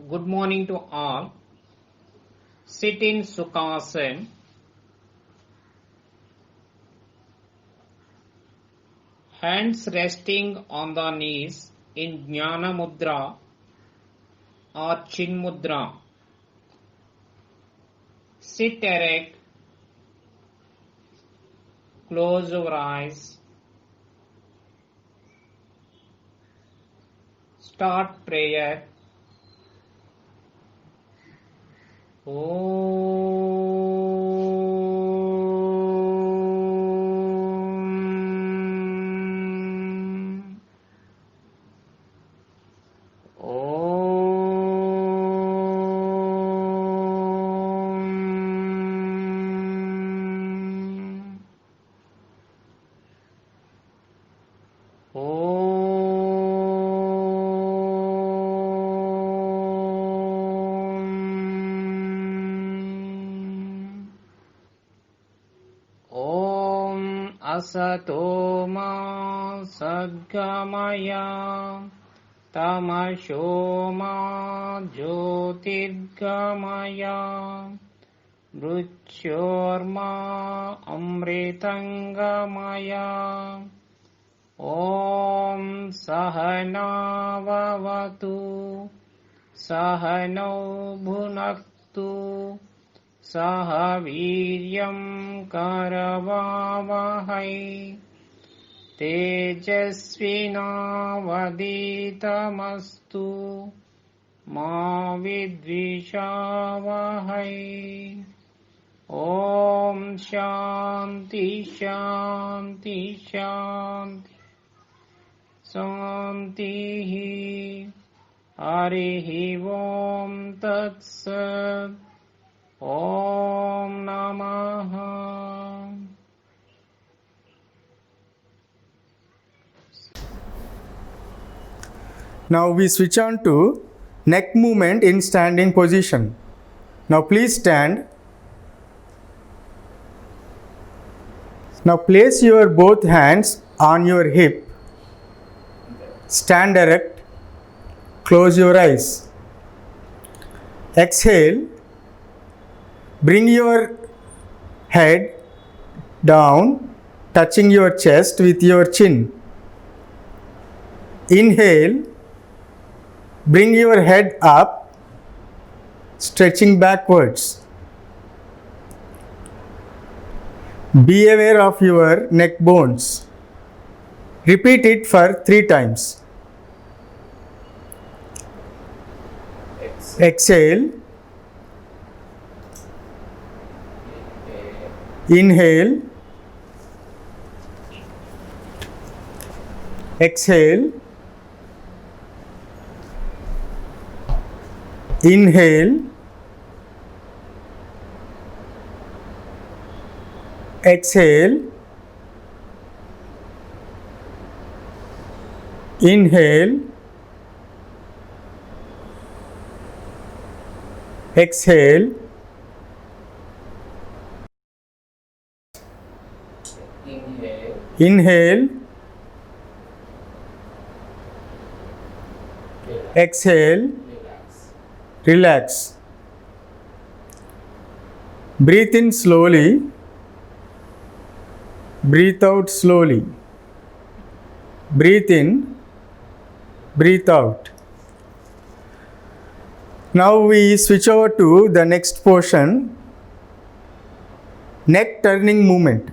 Good morning to all. Sit in Sukhasana. Hands resting on the knees in Jnana Mudra or Chin Mudra. Sit erect. Close your eyes. Start prayer. Asato ma sadgamaya tamasho ma jyotirgamaya mrityorma amritangamaya Om Sahana Vavatu Sahano Bhunaktu Saha Viryam Karavavahai Tejasvinavaditamastu Ma Vidvishavahai Om Shanti Shanti Shanti Santihi Harihi Om Tat Sat Om Namaha. Now we switch on to neck movement in standing position. Now please stand. Now place your both hands on your hip. Stand erect. Close your eyes. Exhale. Bring your head down, touching your chest with your chin. Inhale. Bring your head up, stretching backwards. Be aware of your neck bones. Repeat it for 3 times. Exhale. Inhale. Exhale. Inhale. Exhale. Inhale. Exhale. Inhale. Exhale. Relax. Breathe in slowly. Breathe out slowly. Breathe in. Breathe out. Now we switch over to the next portion. Neck turning movement.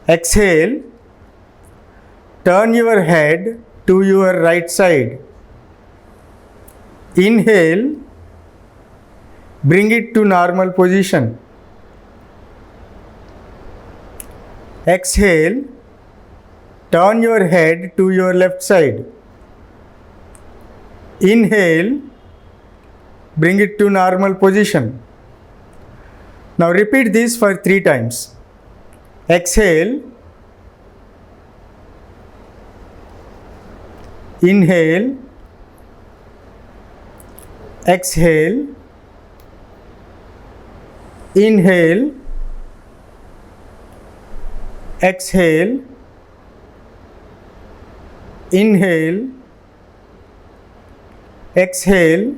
Exhale. Turn your head to your right side. Inhale. Bring it to normal position. Exhale. Turn your head to your left side. Inhale. Bring it to normal position. Now repeat this for 3 times. Exhale. Inhale. Exhale. Inhale. Exhale. Inhale. exhale,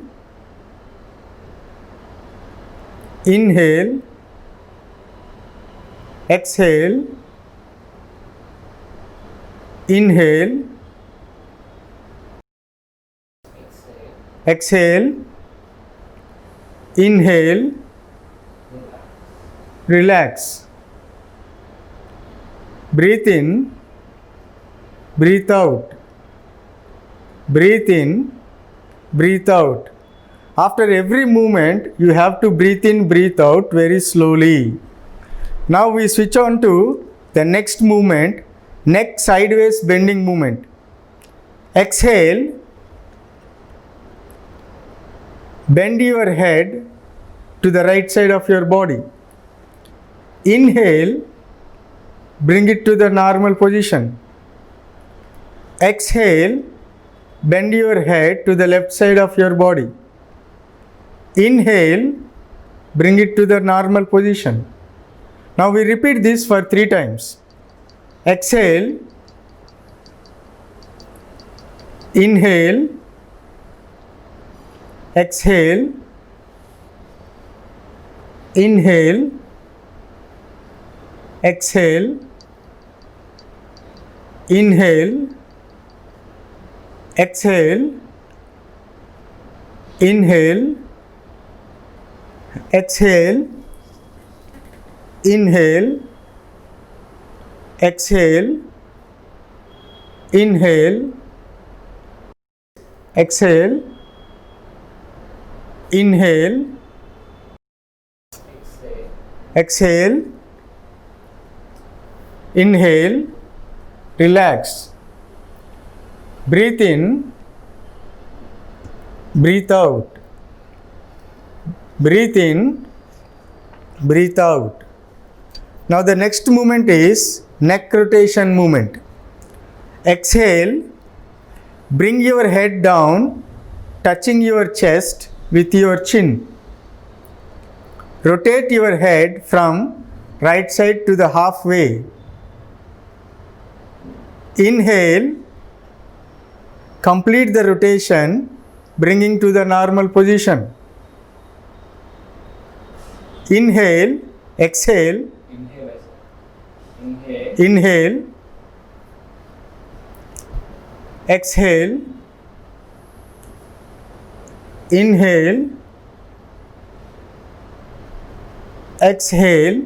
inhale, exhale, inhale, exhale, inhale, relax. Breathe in, breathe out. Breathe in, breathe out. After every movement, you have to breathe in, breathe out very slowly. Now we switch on to the next movement, neck sideways bending movement. Exhale, bend your head to the right side of your body. Inhale, bring it to the normal position. Exhale, bend your head to the left side of your body. Inhale, bring it to the normal position. Now we repeat this for 3 times. Exhale, inhale, exhale, inhale, exhale, inhale, exhale, inhale, exhale, inhale, exhale, inhale, exhale, inhale, exhale, inhale, relax. Breathe in, breathe out. Breathe in, breathe out. Now the next movement is neck rotation movement. Exhale, bring your head down, touching your chest with your chin. Rotate your head from right side to the halfway. Inhale, complete the rotation, bringing to the normal position. Inhale, exhale, inhale, exhale, inhale, exhale,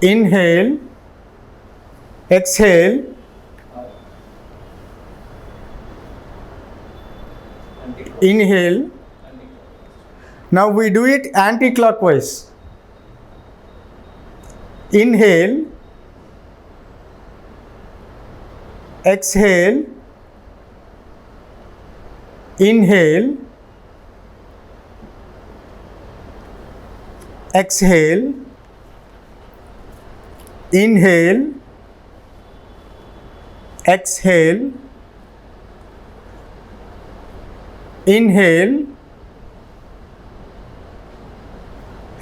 inhale, exhale, inhale. Now we do it anti-clockwise. Inhale, exhale, inhale, exhale, inhale, exhale, inhale,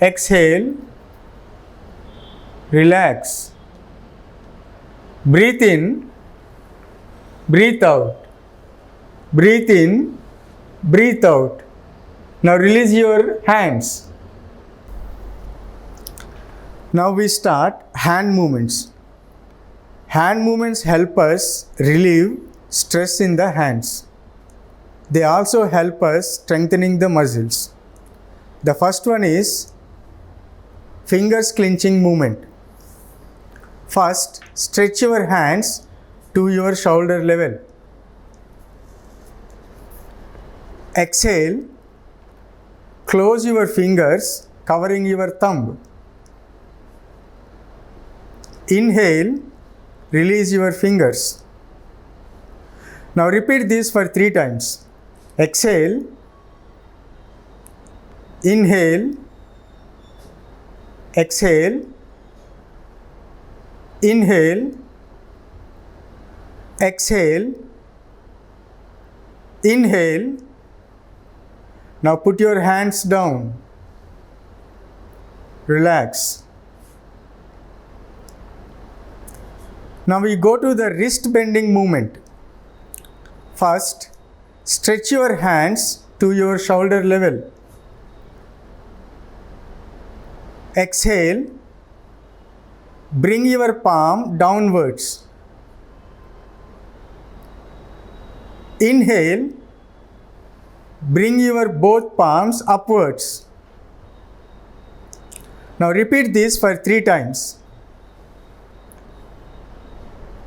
exhale, relax. Breathe in, breathe out. Breathe in, breathe out. Now release your hands. Now we start hand movements. Hand movements help us relieve stress in the hands. They also help us strengthening the muscles. The first one is fingers clenching movement. First, stretch your hands to your shoulder level. Exhale, close your fingers covering your thumb. Inhale, release your fingers. Now repeat this for 3 times. Exhale, inhale, exhale, inhale, exhale, inhale. Now put your hands down. Relax. Now we go to the wrist bending movement. First, stretch your hands to your shoulder level. Exhale, bring your palm downwards. Inhale, bring your both palms upwards. Now repeat this for 3 times.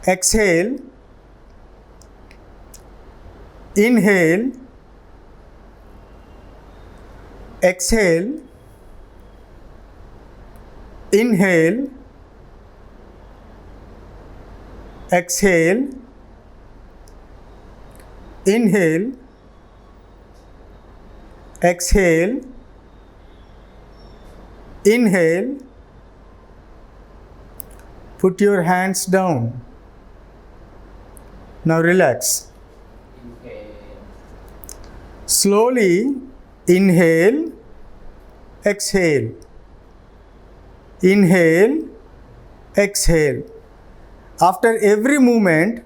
Exhale, inhale, exhale, inhale, exhale, inhale, exhale, inhale. Put your hands down. Now relax. Slowly inhale, exhale. Inhale, exhale. After every movement,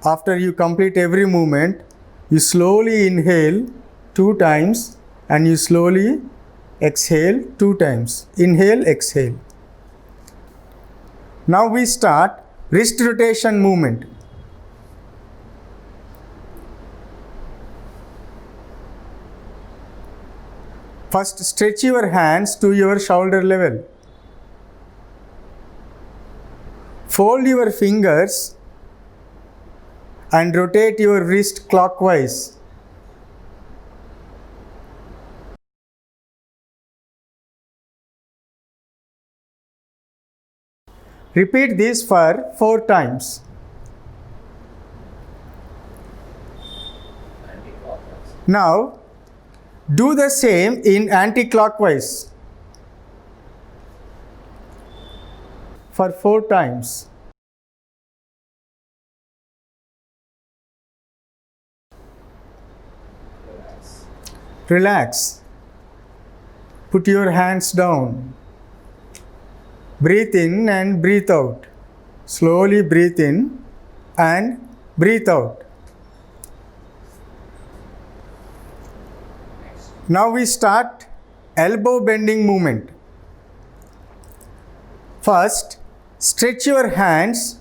after you complete every movement, you slowly inhale 2 times and you slowly exhale 2 times. Inhale, exhale. Now we start wrist rotation movement. First, stretch your hands to your shoulder level. Fold your fingers and rotate your wrist clockwise. Repeat this for 4 times. Now, do the same in anti-clockwise for 4 times. Relax. Put your hands down. Breathe in and breathe out. Slowly breathe in and breathe out. Now we start elbow bending movement. First, stretch your hands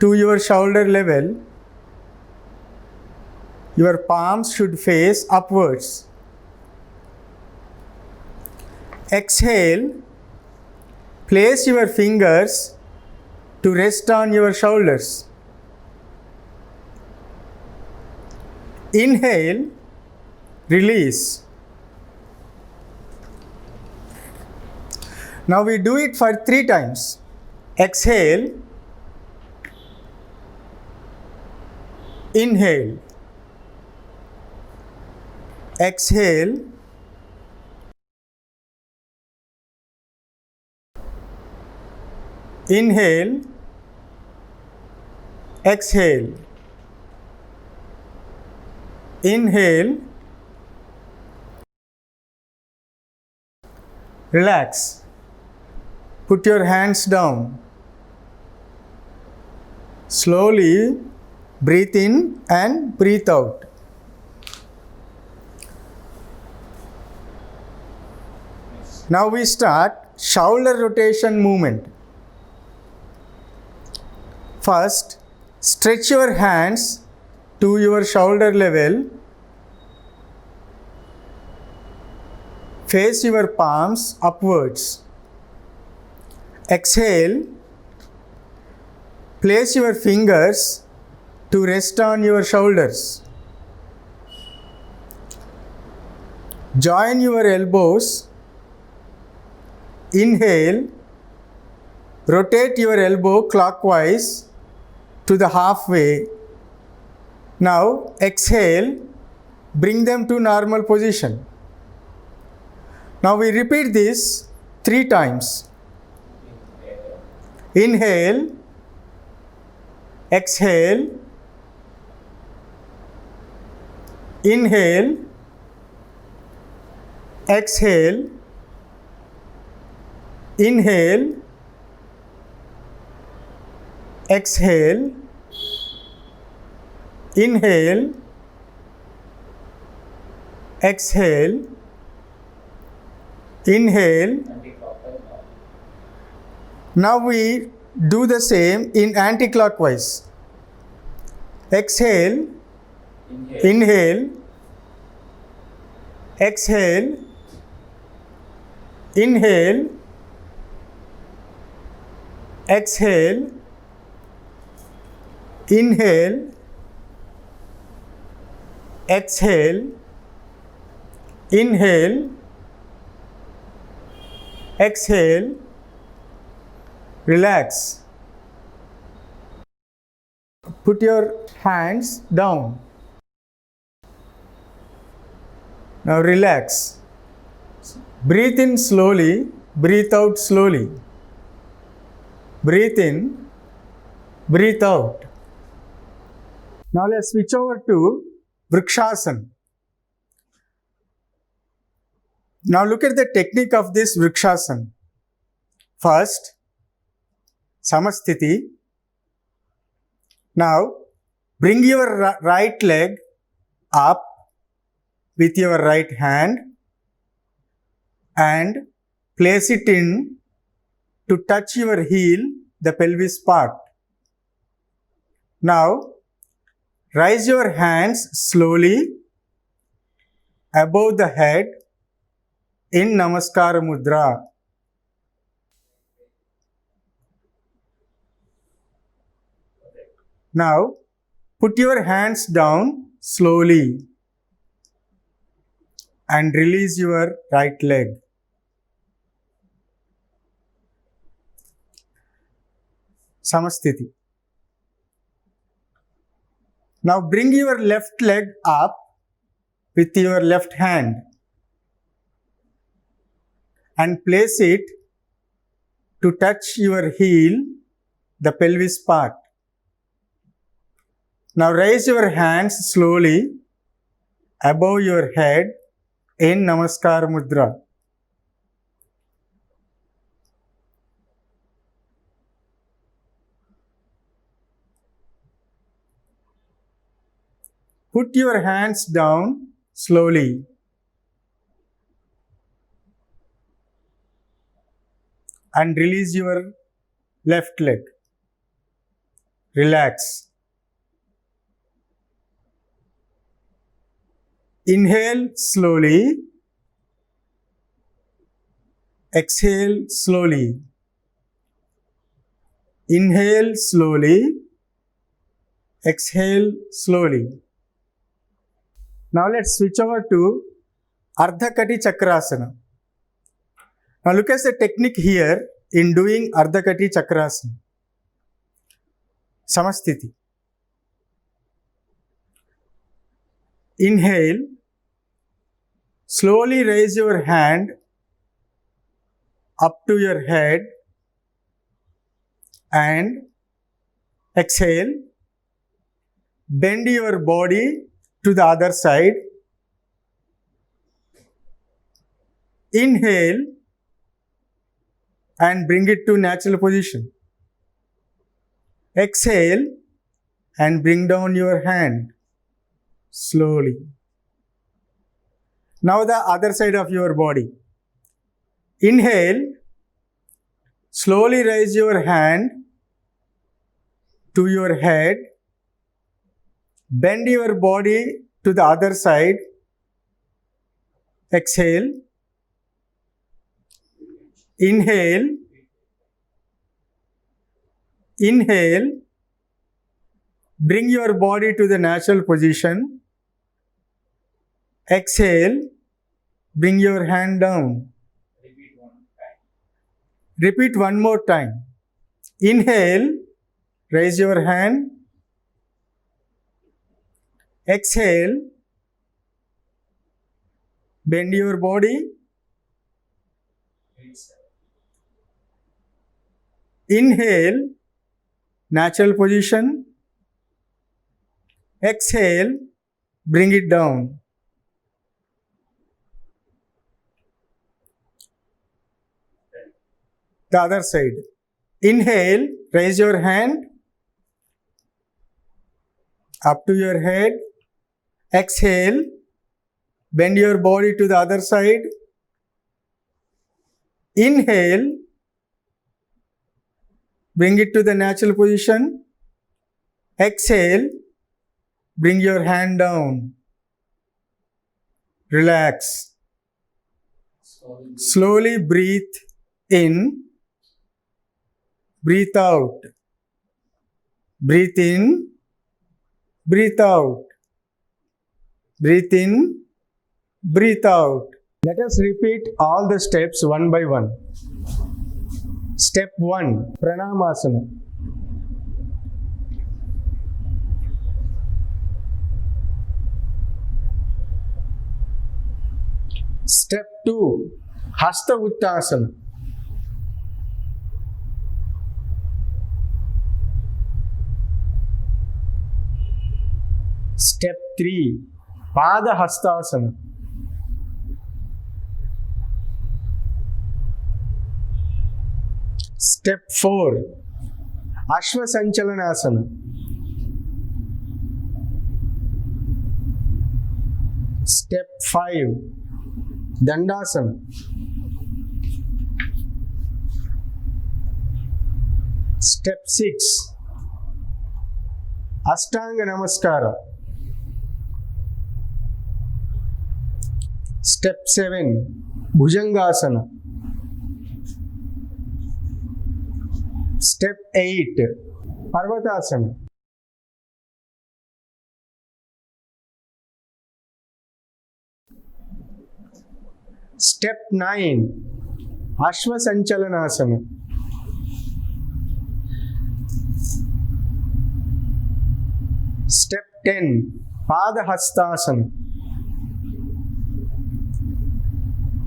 to your shoulder level. Your palms should face upwards. Exhale, place your fingers to rest on your shoulders. Inhale, release. Now we do it for 3 times. Exhale, inhale, exhale, inhale, exhale, inhale, relax. Put your hands down. Slowly breathe in and breathe out. Now we start shoulder rotation movement. First, stretch your hands to your shoulder level. Face your palms upwards. Exhale. Place your fingers to rest on your shoulders. Join your elbows. Inhale. Rotate your elbow clockwise to the halfway. Now exhale. Bring them to normal position. Now we repeat this 3 times. Inhale, exhale, inhale, exhale, inhale, exhale, inhale, exhale, inhale. Now we do the same in anti-clockwise. Exhale, inhale, exhale, inhale, exhale, inhale, exhale, inhale, exhale, relax. Put your hands down. Now relax. Breathe in slowly, breathe out slowly. Breathe in, breathe out. Now let's switch over to Vrikshasana. Now look at the technique of this Vrikshasana. First, Samasthiti. Now bring your right leg up with your right hand and place it in to touch your heel, the pelvis part. Now raise your hands slowly above the head in Namaskara Mudra. Now put your hands down slowly and release your right leg. Samasthiti. Now bring your left leg up with your left hand and place it to touch your heel, the pelvis part. Now raise your hands slowly above your head in Namaskar Mudra. Put your hands down slowly. And release your left leg. Relax. Inhale slowly. Exhale slowly. Inhale slowly. Exhale slowly. Now let's switch over to Ardha Kati Chakrasana. Now look at the technique here in doing Ardha Kati Chakrasana. Samasthiti. Inhale. Slowly raise your hand up to your head and exhale. Bend your body to the other side. Inhale and bring it to natural position. Exhale and bring down your hand slowly. Now the other side of your body. Inhale, slowly raise your hand to your head, bend your body to the other side. Exhale. Inhale. Inhale. Bring your body to the natural position. Exhale. Bring your hand down. Repeat one more time. Inhale. Raise your hand. Exhale. Bend your body. Inhale. Natural position. Exhale. Bring it down. The other side. Inhale. Raise your hand up to your head. Exhale. Bend your body to the other side. Inhale. Bring it to the natural position. Exhale. Bring your hand down. Relax. Slowly breathe in. Breathe out. Breathe in. Breathe out. Breathe in. Breathe out. Let us repeat all the steps one by one. Step 1. Pranamasana. Step 2. Hasta Uttasana. Step 3. Pada Hastasana. Step 4. Ashvasanchalanasana. Step 5. Dandasana. Step 6. Ashtanga Namaskara. Step 7. Bhujangasana. Step 8. Parvatasana. Step 9. Ashvasanchalanasana. Step 10. Padahastasana.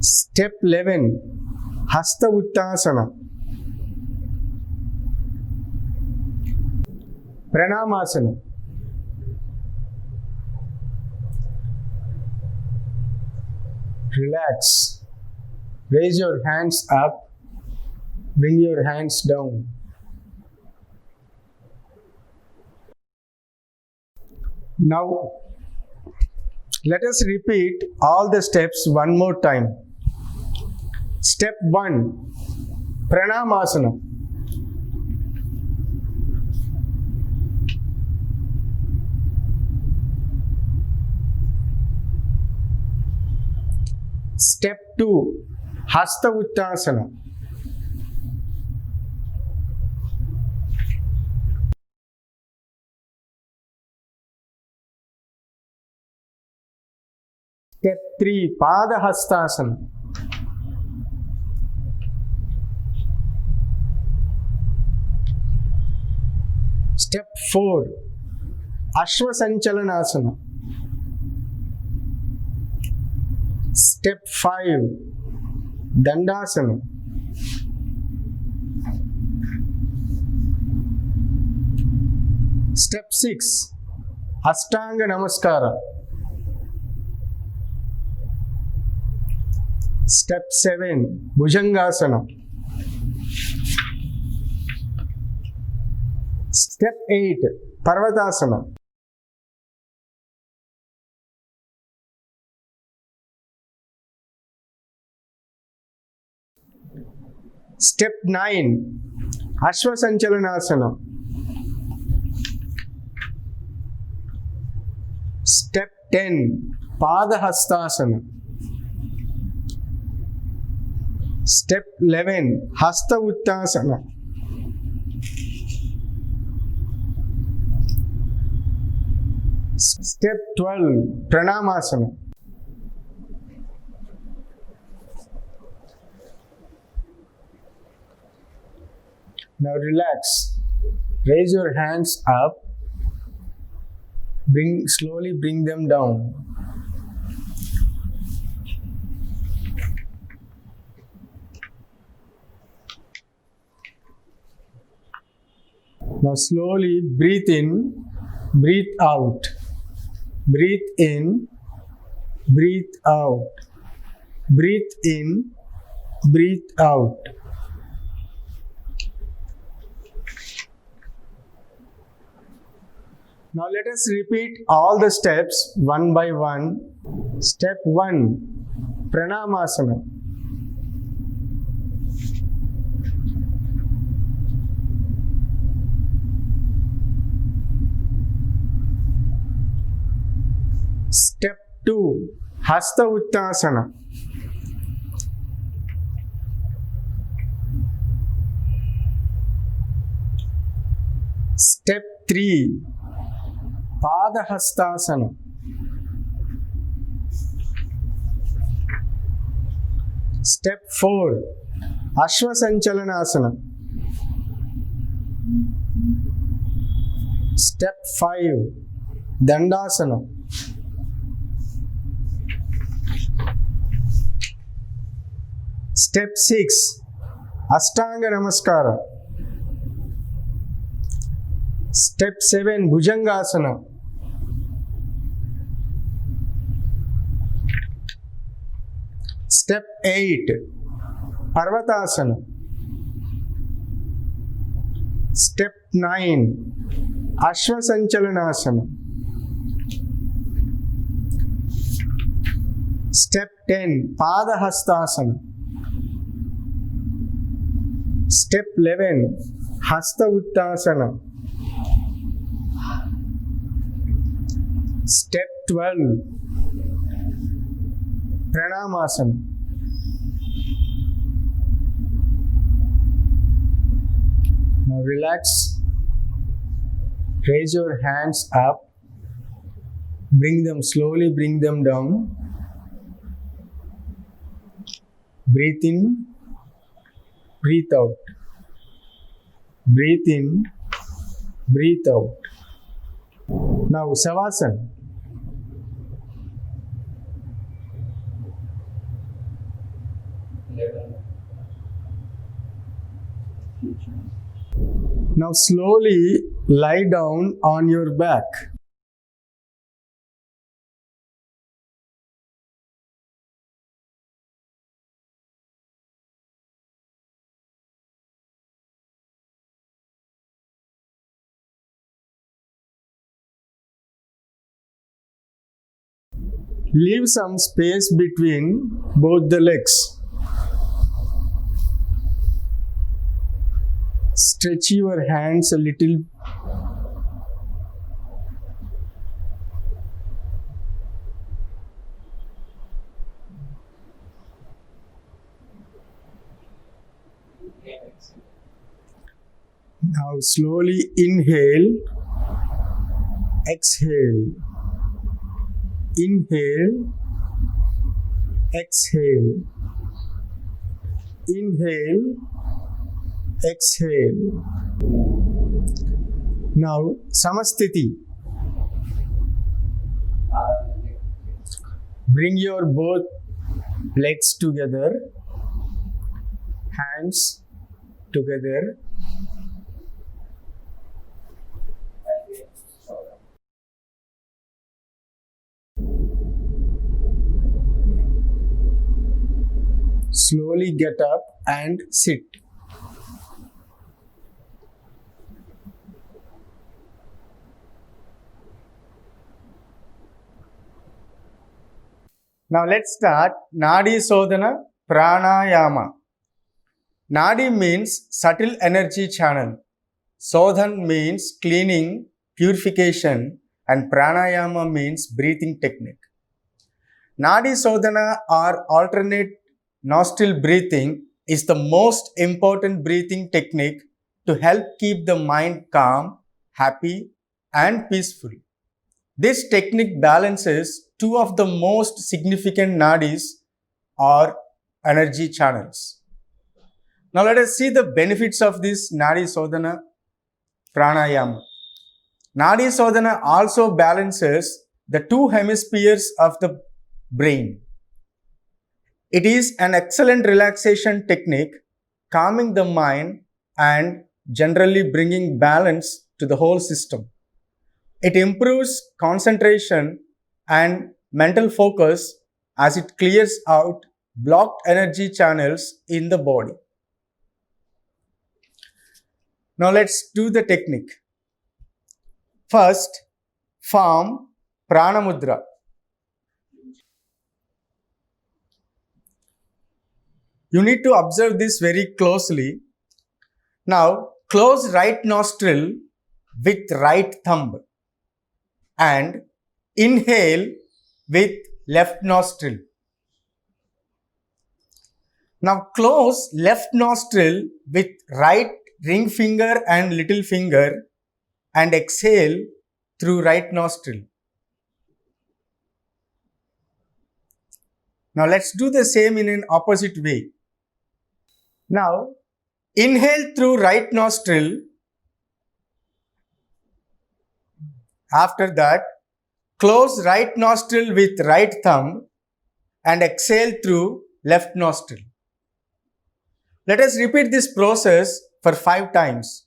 Step 11. Hasta Uttasana. Pranamasana. Relax. Raise your hands up. Bring your hands down. Now, let us repeat all the steps one more time. Step 1. Pranamasana. Step 2. Hasta Uttasana. Step 3. Padahastasana. Step 4. Ashvasanchalanasana. Step 5. Dandasana. Step 6. Ashtanga Namaskara. Step 7. Bhujangasana. Step 8. Parvatasana. Step 9. Ashvasanchalanasana. Step 10. Padahastasana. Step 11. Hasta Uttasana. Step 12. Pranamasana. Now relax. Raise your hands up. Slowly bring them down. Now slowly breathe in, breathe out. Breathe in, breathe out. Breathe in, breathe out. Now let us repeat all the steps one by one. Step 1 Pranamasana. Step 2 Hasta Uttanasana. Step 3 Padahastasana. Step 4 Ashwasanchalanasana. Step 5 Dandasana. Step 6 Ashtanga Namaskara. Step 7 Bhujangasana. Step 8 Parvatasana. Step 9 Ashwasanchalanasana. Step 10 Padahastasana. Step 11 Hasta Uttasana. Step 12 Pranamasana. Now relax. Raise your hands up. Bring them slowly, bring them down. Breathe in, breathe out. Breathe in, breathe out. Now Savasana. Now slowly lie down on your back. Leave some space between both the legs. Stretch your hands a little. Now slowly inhale, exhale. Inhale, exhale. Inhale, exhale. Now Samasthiti. Bring your both legs together, hands together. Slowly get up and sit. Now let's start Nadi Sodhana Pranayama. Nadi means subtle energy channel. Sodhan means cleaning, purification, and Pranayama means breathing technique. Nadi Sodhana or alternate nostril breathing is the most important breathing technique to help keep the mind calm, happy, and peaceful. This technique balances two of the most significant nadis or energy channels. Now let us see the benefits of this Nadi Sodhana Pranayama. Nadi Sodhana also balances the two hemispheres of the brain. It is an excellent relaxation technique, calming the mind and generally bringing balance to the whole system. It improves concentration and mental focus as it clears out blocked energy channels in the body. Now let's do the technique. First, form Prana Mudra. You need to observe this very closely. Now, close right nostril with right thumb and inhale with left nostril. Now, close left nostril with right ring finger and little finger and exhale through right nostril. Now, let's do the same in an opposite way. Now, inhale through right nostril. After that, close right nostril with right thumb and exhale through left nostril. Let us repeat this process for 5 times.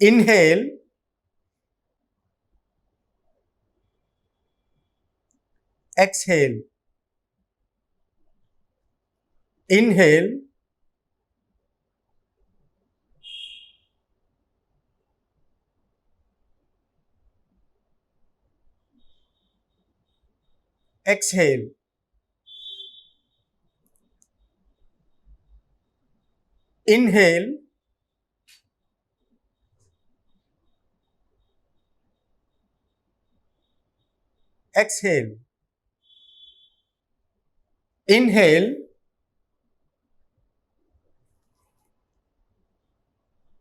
Inhale, exhale, inhale, exhale. Inhale, exhale. Inhale,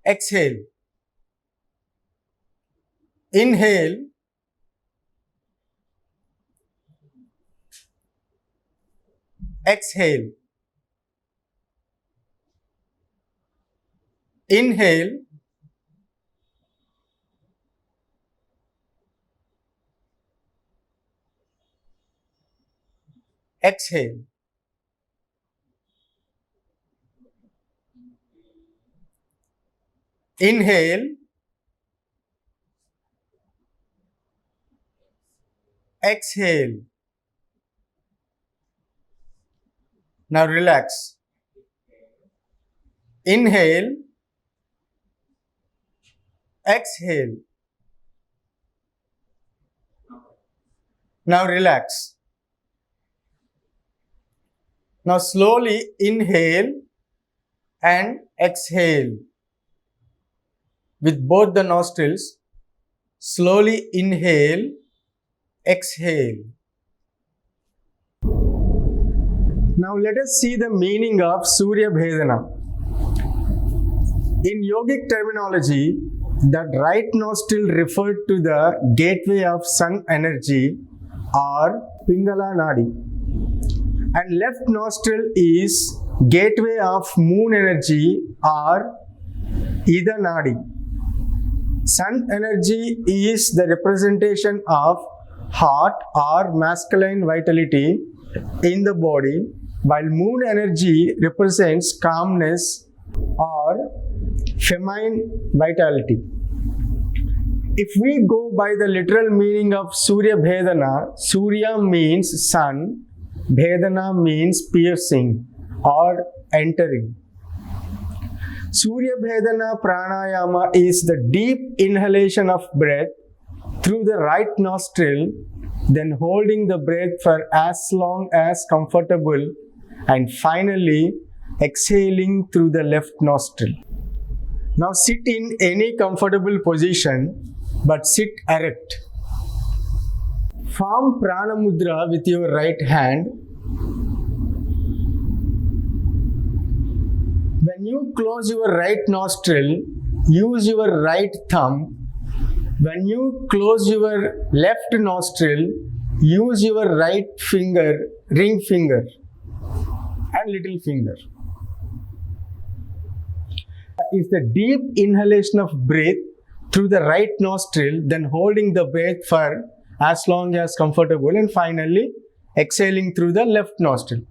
exhale. Inhale, exhale. Inhale, exhale. Inhale, exhale. Now relax. Inhale, exhale. Now relax. Now slowly inhale and exhale with both the nostrils. Slowly inhale, exhale. Now let us see the meaning of Surya Bhedana. In yogic terminology, the right nostril referred to the gateway of sun energy or Pingala Nadi, and left nostril is gateway of moon energy or Ida Nadi. Sun energy is the representation of hot or masculine vitality in the body, while moon energy represents calmness or feminine vitality. If we go by the literal meaning of Surya Bhedana, Surya means sun, Bhedana means piercing or entering. Surya Bhedana Pranayama is the deep inhalation of breath through the right nostril, then holding the breath for as long as comfortable, and finally exhaling through the left nostril. Now sit in any comfortable position, but sit erect. Form Prana Mudra with your right hand. When you close your right nostril, use your right thumb. When you close your left nostril, use your right finger, ring finger, and little finger. Is the deep inhalation of breath through the right nostril, then holding the breath for as long as comfortable, and finally exhaling through the left nostril.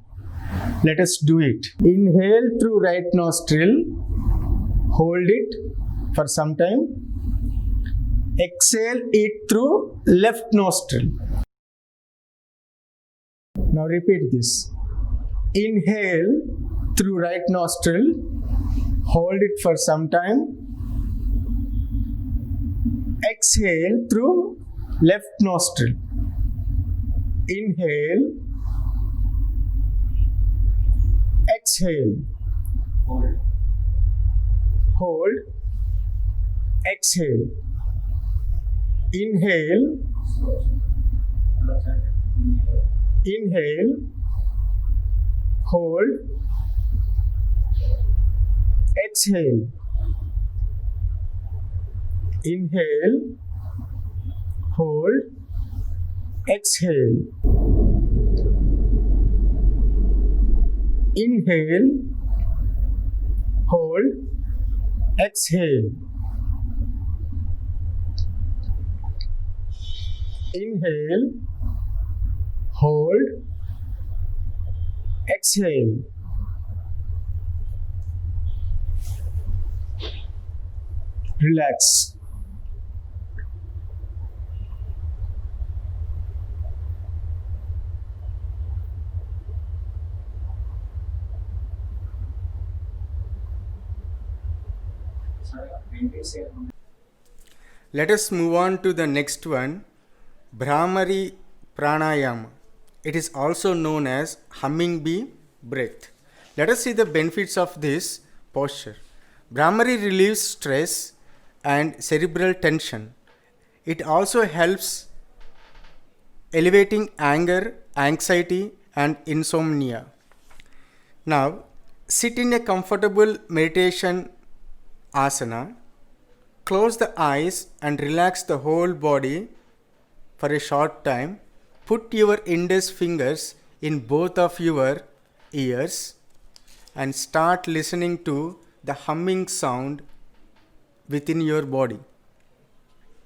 Let us do it. Inhale through right nostril, hold it for some time. Exhale it through left nostril. Now repeat this. Inhale through right nostril, hold it for some time. Exhale through left nostril. Inhale, exhale, hold, exhale, inhale, inhale, hold, exhale, inhale, hold, exhale, inhale, hold, exhale, inhale, hold, exhale. Relax. Let us move on to the next one, Bhramari Pranayama. It is also known as humming bee breath. Let us see the benefits of this posture. Bhramari relieves stress and cerebral tension. It also helps elevating anger, anxiety, and insomnia. Now, sit in a comfortable meditation asana. Close the eyes and relax the whole body for a short time. Put your index fingers in both of your ears and start listening to the humming sound within your body.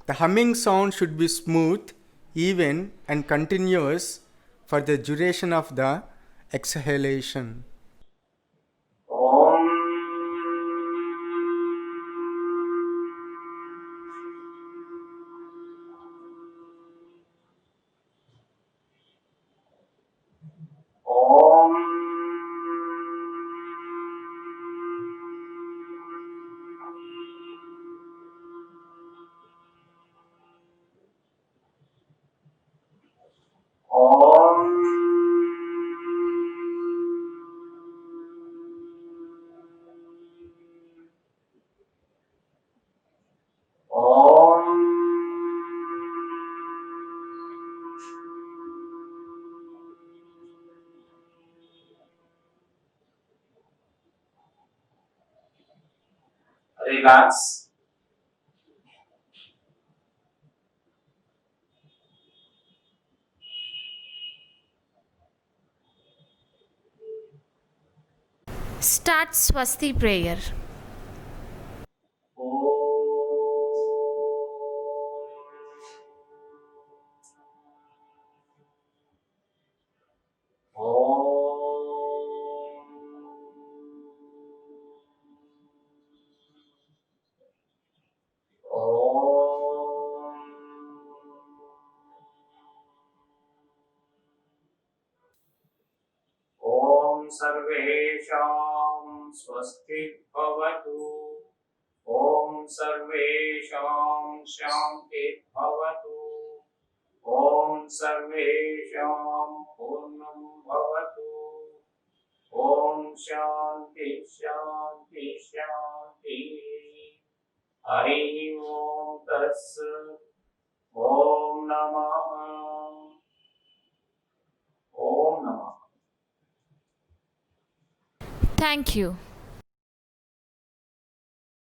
The humming sound should be smooth, even, and continuous for the duration of the exhalation. Relax. Start Swasti prayer. ॐ सर्वेषां स्वस्ति भवतु। ॐ सर्वेषां शान्ति भवतु। ॐ सर्वेषां पूर्णं भवतु। ॐ शान्ति शान्ति शान्ति। हरि ओम तत्सत्। ओम नमः। ओम नमः। Thank you.